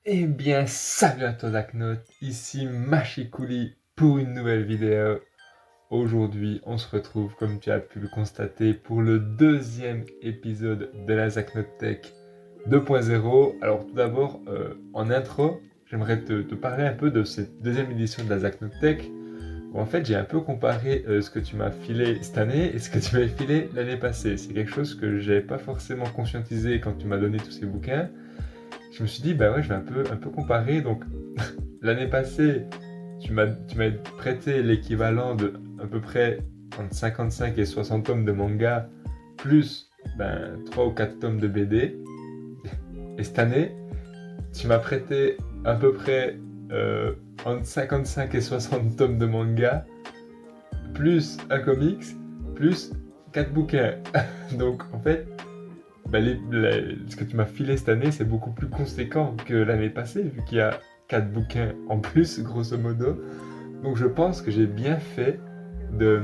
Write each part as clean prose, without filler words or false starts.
Eh bien, salut à toi Daknote, ici Machikouli pour une nouvelle vidéo. Aujourd'hui, on se retrouve, comme tu as pu le constater, pour le deuxième épisode de la Zaknote Tech 2.0. Alors tout d'abord, en intro, j'aimerais te parler un peu de cette deuxième édition de la Zaknote Tech, où en fait j'ai un peu comparé ce que tu m'as filé cette année et ce que tu m'avais filé l'année passée. C'est quelque chose que j'avais pas forcément conscientisé quand tu m'as donné tous ces bouquins. Je me suis dit, bah ouais, je vais un peu comparer. Donc, l'année passée, tu m'as prêté l'équivalent de à peu près entre 55 et 60 tomes de manga, plus 3 ou 4 tomes de BD. Et cette année, tu m'as prêté à peu près entre 55 et 60 tomes de manga, plus un comics, plus 4 bouquins. Donc, en fait, ce que tu m'as filé cette année, c'est beaucoup plus conséquent que l'année passée, vu qu'il y a 4 bouquins en plus, grosso modo. Donc je pense que j'ai bien fait de,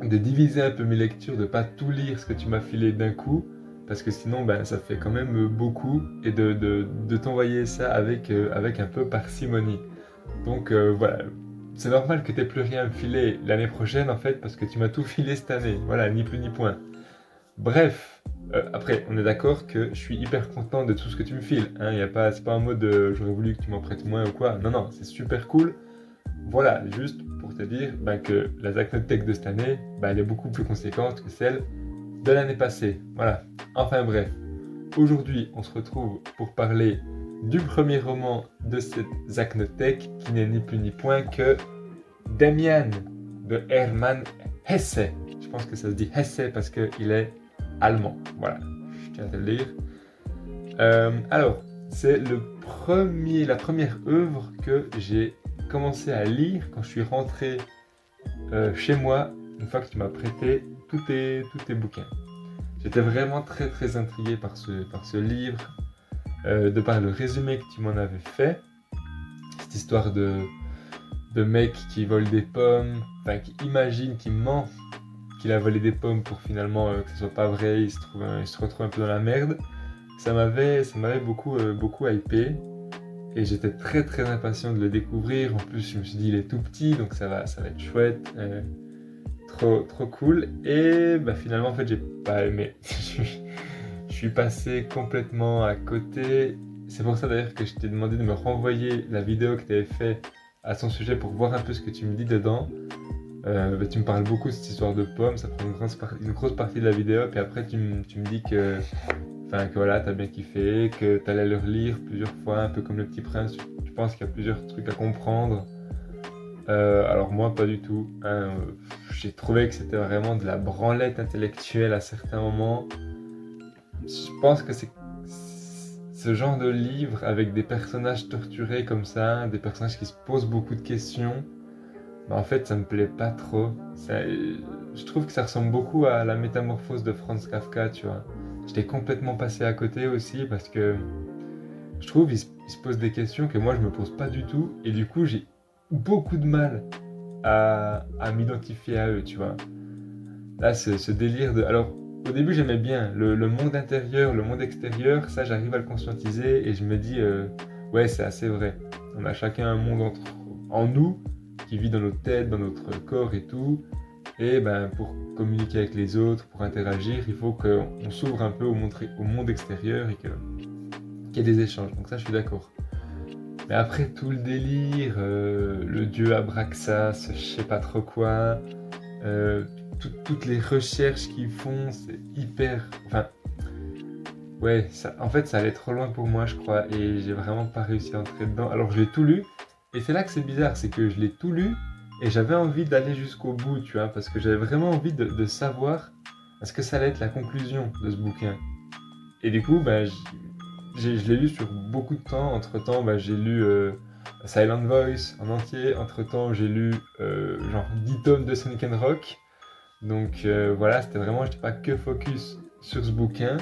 de diviser un peu mes lectures, de pas tout lire ce que tu m'as filé d'un coup, parce que sinon ça fait quand même beaucoup, et de t'envoyer ça avec un peu parcimonie. Donc voilà, c'est normal que tu n'aies plus rien à me filer l'année prochaine en fait, parce que tu m'as tout filé cette année. Voilà, ni plus ni point. Bref, après, on est d'accord que je suis hyper content de tout ce que tu me files. Hein, c'est pas un mode j'aurais voulu que tu m'en prêtes moins ou quoi. Non, non, c'est super cool. Voilà, juste pour te dire que la Tech de cette année, elle est beaucoup plus conséquente que celle de l'année passée. Voilà. Enfin bref, aujourd'hui, on se retrouve pour parler du premier roman de cette Tech qui n'est ni plus ni point que Damian de Hermann Hesse. Je pense que ça se dit Hesse parce qu'il est allemand. Voilà, je tiens à te le dire. Alors, c'est la première œuvre que j'ai commencé à lire quand je suis rentré chez moi, une fois que tu m'as prêté tous tes bouquins. J'étais vraiment très très intrigué par ce livre, de par le résumé que tu m'en avais fait. Cette histoire de mec qui vole des pommes, enfin qui imagine, qui ment qu'il a volé des pommes pour finalement que ce soit pas vrai, il se retrouve un peu dans la merde. Ça m'avait beaucoup hypé et j'étais très très impatient de le découvrir. En plus, je me suis dit il est tout petit donc ça va être chouette, trop trop cool. Et finalement en fait j'ai pas aimé. Je suis passé complètement à côté. C'est pour ça d'ailleurs que je t'ai demandé de me renvoyer la vidéo que tu avais fait à son sujet pour voir un peu ce que tu me dis dedans. Tu me parles beaucoup de cette histoire de pommes, ça prend une grosse partie de la vidéo, puis après tu me dis que voilà, t'as bien kiffé, que t'allais le relire plusieurs fois, un peu comme Le Petit Prince, tu penses qu'il y a plusieurs trucs à comprendre. Alors moi, pas du tout. Hein. J'ai trouvé que c'était vraiment de la branlette intellectuelle à certains moments. Je pense que c'est ce genre de livre avec des personnages torturés comme ça, des personnages qui se posent beaucoup de questions. En fait, ça me plaît pas trop. Je trouve que ça ressemble beaucoup à la métamorphose de Franz Kafka, tu vois. J'étais complètement passé à côté aussi parce que je trouve qu'il se pose des questions que moi je me pose pas du tout et du coup j'ai beaucoup de mal à m'identifier à eux, tu vois. Là, ce délire de... Alors, au début j'aimais bien le monde intérieur, le monde extérieur, ça j'arrive à le conscientiser et je me dis, ouais, c'est assez vrai. On a chacun un monde en nous qui vit dans notre tête, dans notre corps et tout. Et pour communiquer avec les autres, pour interagir, il faut qu'on s'ouvre un peu au monde extérieur et qu'il y ait des échanges. Donc ça, je suis d'accord. Mais après tout le délire, le dieu Abraxas, je sais pas trop quoi, euh, toutes les recherches qu'ils font, c'est hyper... Enfin, ouais, en fait, ça allait trop loin pour moi, je crois, et j'ai vraiment pas réussi à entrer dedans. Alors, je l'ai tout lu, et c'est là que c'est bizarre, c'est que je l'ai tout lu, et j'avais envie d'aller jusqu'au bout, tu vois, parce que j'avais vraiment envie de savoir ce que ça allait être la conclusion de ce bouquin. Et du coup, je l'ai lu sur beaucoup de temps. Entre-temps, j'ai lu Silent Voice en entier. Entre-temps, j'ai lu genre 10 tomes de Sonic and Rock. Donc voilà, j'étais pas que focus sur ce bouquin.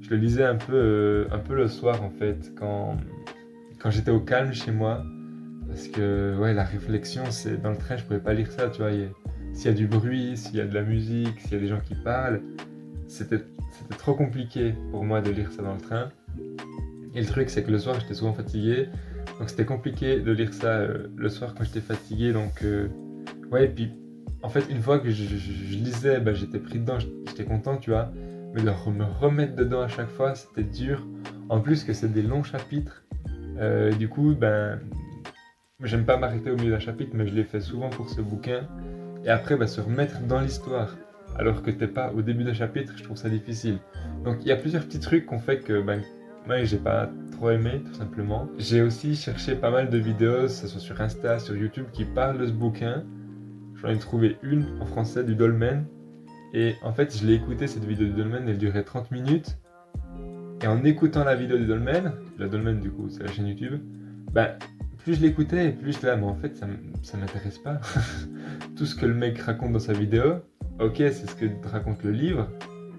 Je le lisais un peu le soir en fait, quand j'étais au calme chez moi. Parce que ouais, la réflexion, c'est dans le train, je pouvais pas lire ça, tu vois. S'il y a du bruit, s'il y a de la musique, s'il y a des gens qui parlent, c'était trop compliqué pour moi de lire ça dans le train. Et le truc, c'est que le soir, j'étais souvent fatigué. Donc c'était compliqué de lire ça le soir quand j'étais fatigué. Donc ouais, et puis en fait, une fois que je lisais, bah, j'étais pris dedans, j'étais content, tu vois. Mais de me remettre dedans à chaque fois, c'était dur. En plus que c'est des longs chapitres. Du coup, ben, j'aime pas m'arrêter au milieu d'un chapitre, mais je l'ai fait souvent pour ce bouquin. Et après, bah, se remettre dans l'histoire, alors que t'es pas au début d'un chapitre, je trouve ça difficile. Donc il y a plusieurs petits trucs qu'on fait que ben, moi j'ai pas trop aimé, tout simplement. J'ai aussi cherché pas mal de vidéos, que ce soit sur Insta, sur YouTube, qui parlent de ce bouquin. J'en ai trouvé une en français du Dolmen. Et en fait, je l'ai écouté cette vidéo du Dolmen, elle durait 30 minutes. Et en écoutant la vidéo du Dolmen, la Dolmen du coup, c'est la chaîne YouTube, ben, plus je l'écoutais, plus je là, mais en fait, ça m'intéresse pas. Tout ce que le mec raconte dans sa vidéo, ok, c'est ce que raconte le livre,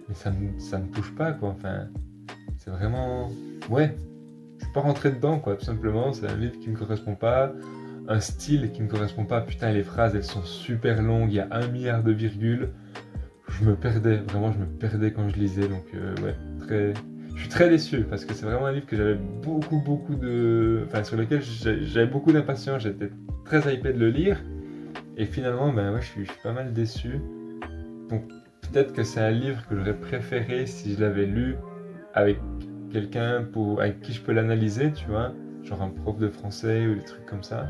mais ça me touche pas, quoi. Enfin, c'est vraiment... Ouais, je suis pas rentré dedans, quoi, tout simplement. C'est un livre qui me correspond pas, un style qui me correspond pas. Putain, les phrases, elles sont super longues, il y a 1 milliard de virgules. Je me perdais, vraiment, je me perdais quand je lisais, donc ouais, très... Je suis très déçu parce que c'est vraiment un livre que j'avais beaucoup de... Enfin, sur lequel j'avais beaucoup d'impatience, j'étais très hypé de le lire. Et finalement, ben ouais, je suis pas mal déçu. Donc peut-être que c'est un livre que j'aurais préféré si je l'avais lu avec quelqu'un avec qui je peux l'analyser, tu vois. Genre un prof de français ou des trucs comme ça.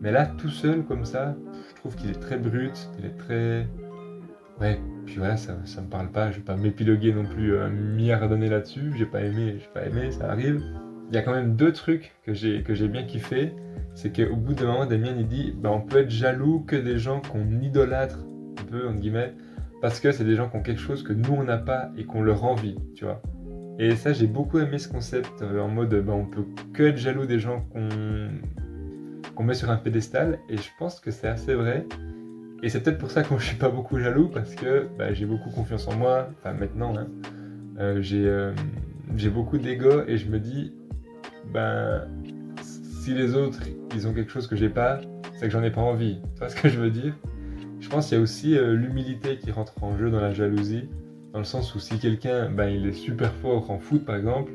Mais là, tout seul comme ça, je trouve qu'il est très brut, qu'il est très... Ouais, puis voilà, ça me parle pas, je vais pas m'épiloguer non plus un milliard d'années là-dessus, j'ai pas aimé, ça arrive. Il y a quand même deux trucs que j'ai bien kiffé, c'est qu'au bout d'un moment, Damien il dit, bah, on peut être jaloux que des gens qu'on idolâtre, un peu, entre guillemets, parce que c'est des gens qui ont quelque chose que nous on n'a pas et qu'on leur envie, tu vois. Et ça, j'ai beaucoup aimé ce concept en mode, bah, on peut que être jaloux des gens qu'on met sur un pédestal, et je pense que c'est assez vrai. Et c'est peut-être pour ça que moi je suis pas beaucoup jaloux, parce que bah, j'ai beaucoup confiance en moi, enfin maintenant, hein. J'ai beaucoup d'ego et je me dis, ben, si les autres ils ont quelque chose que j'ai pas, c'est que j'en ai pas envie. Tu vois ce que je veux dire? Je pense qu'il y a aussi l'humilité qui rentre en jeu dans la jalousie, dans le sens où si quelqu'un ben, il est super fort en foot par exemple,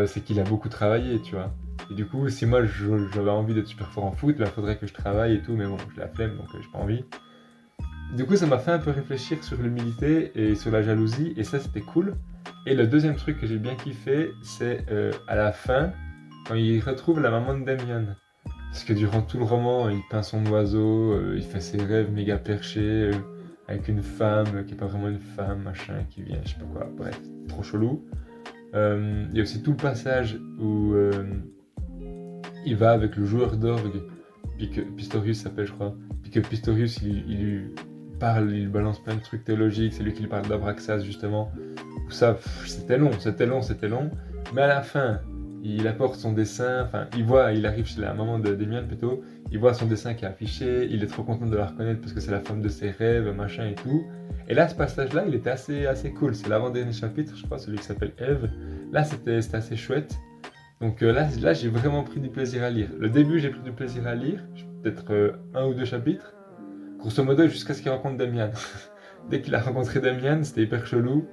c'est qu'il a beaucoup travaillé, tu vois. Et du coup, si moi j'avais envie d'être super fort en foot, il faudrait que je travaille et tout, mais bon, j'ai la flemme donc j'ai pas envie. Du coup, ça m'a fait un peu réfléchir sur l'humilité et sur la jalousie, et ça c'était cool. Et le deuxième truc que j'ai bien kiffé, c'est à la fin, quand il retrouve la maman de Damien. Parce que durant tout le roman, il peint son oiseau, il fait ses rêves méga perchés, avec une femme qui est pas vraiment une femme, machin, qui vient, je sais pas quoi, bref, trop chelou. Il y a aussi tout le passage où il va avec le joueur d'orgue, puis que Pistorius s'appelle, je crois, puis que Pistorius il lui parle, il balance plein de trucs théologiques, c'est lui qui lui parle d'Abraxas justement. Ça, c'était long, mais à la fin, il apporte son dessin, enfin, il arrive chez la maman de Damien plutôt, il voit son dessin qui est affiché, il est trop content de la reconnaître parce que c'est la femme de ses rêves, machin et tout. Et là, ce passage-là, il était assez cool. C'est l'avant-dernier chapitre, je crois, celui qui s'appelle Eve. Là, c'était assez chouette. Donc là, j'ai vraiment pris du plaisir à lire. Le début, j'ai pris du plaisir à lire, peut-être un ou deux chapitres, grosso modo jusqu'à ce qu'il rencontre Damien. Dès qu'il a rencontré Damien, c'était hyper chelou.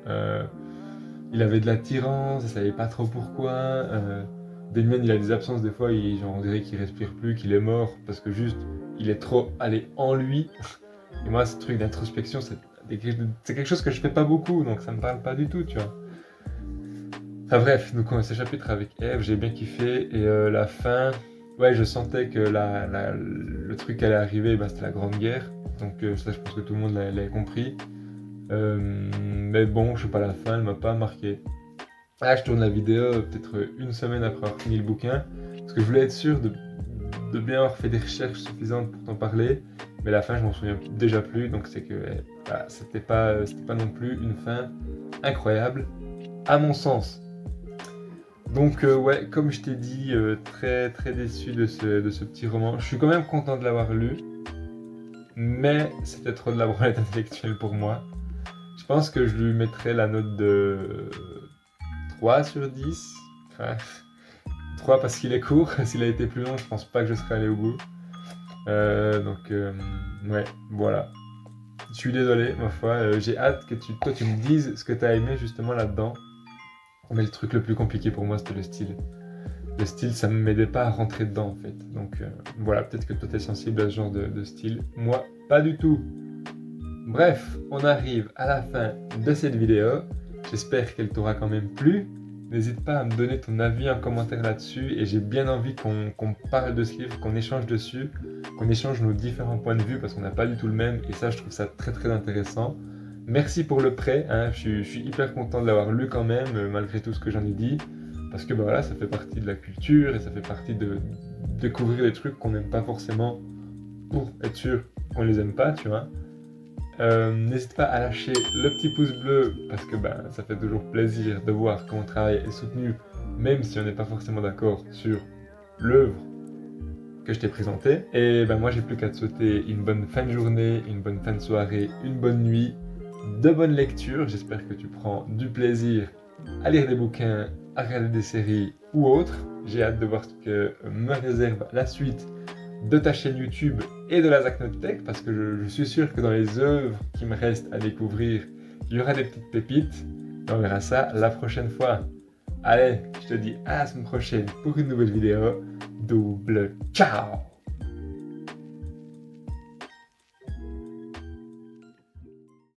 Il avait de l'attirance, il savait pas trop pourquoi. Damien, il a des absences des fois, genre, on dirait qu'il respire plus, qu'il est mort, parce que juste, il est trop allé en lui. Et moi, ce truc d'introspection, c'est quelque chose que je fais pas beaucoup, donc ça me parle pas du tout, tu vois. Enfin bref, donc ce chapitre avec Eve, j'ai bien kiffé, et la fin, ouais, je sentais que le truc allait arriver, bah, c'était la Grande Guerre, donc ça, je pense que tout le monde l'avait compris. Mais bon, je sais pas, la fin, elle m'a pas marqué. Ah, je tourne la vidéo peut-être une semaine après avoir fini le bouquin, parce que je voulais être sûr de bien avoir fait des recherches suffisantes pour t'en parler, mais la fin, je m'en souviens déjà plus, donc c'est que bah, c'était pas non plus une fin incroyable, à mon sens. Donc ouais, comme je t'ai dit, très déçu de ce petit roman. Je suis quand même content de l'avoir lu, mais c'était trop de la branlette intellectuelle pour moi. Je pense que je lui mettrais la note de 3 sur 10. Enfin, 3 parce qu'il est court. S'il a été plus long, je pense pas que je serais allé au bout. Donc, ouais, voilà. Je suis désolé, ma foi. J'ai hâte que toi, tu me dises ce que tu as aimé justement là-dedans. Mais le truc le plus compliqué pour moi, c'était le style. Le style, ça ne m'aidait pas à rentrer dedans, en fait. Donc voilà, peut-être que toi, tu es sensible à ce genre de style. Moi, pas du tout. Bref, on arrive à la fin de cette vidéo. J'espère qu'elle t'aura quand même plu. N'hésite pas à me donner ton avis en commentaire là-dessus. Et j'ai bien envie qu'on parle de ce livre, qu'on échange dessus, qu'on échange nos différents points de vue parce qu'on n'a pas du tout le même. Et ça, je trouve ça très très intéressant. Merci pour le prêt. Hein. Je suis hyper content de l'avoir lu quand même, malgré tout ce que j'en ai dit. Parce que bah, voilà, ça fait partie de la culture et ça fait partie de découvrir des trucs qu'on n'aime pas forcément pour être sûr qu'on les aime pas, tu vois. N'hésite pas à lâcher le petit pouce bleu parce que ça fait toujours plaisir de voir que mon travail est soutenu, même si on n'est pas forcément d'accord sur l'œuvre que je t'ai présentée. Et moi, j'ai plus qu'à te souhaiter une bonne fin de journée, une bonne fin de soirée, une bonne nuit, de bonnes lectures. J'espère que tu prends du plaisir à lire des bouquins, à regarder des séries ou autres. J'ai hâte de voir ce que me réserve la suite de ta chaîne YouTube et de la Zacnotech parce que je suis sûr que dans les œuvres qui me restent à découvrir, il y aura des petites pépites. Et on verra ça la prochaine fois. Allez, je te dis à la semaine prochaine pour une nouvelle vidéo. Double ciao!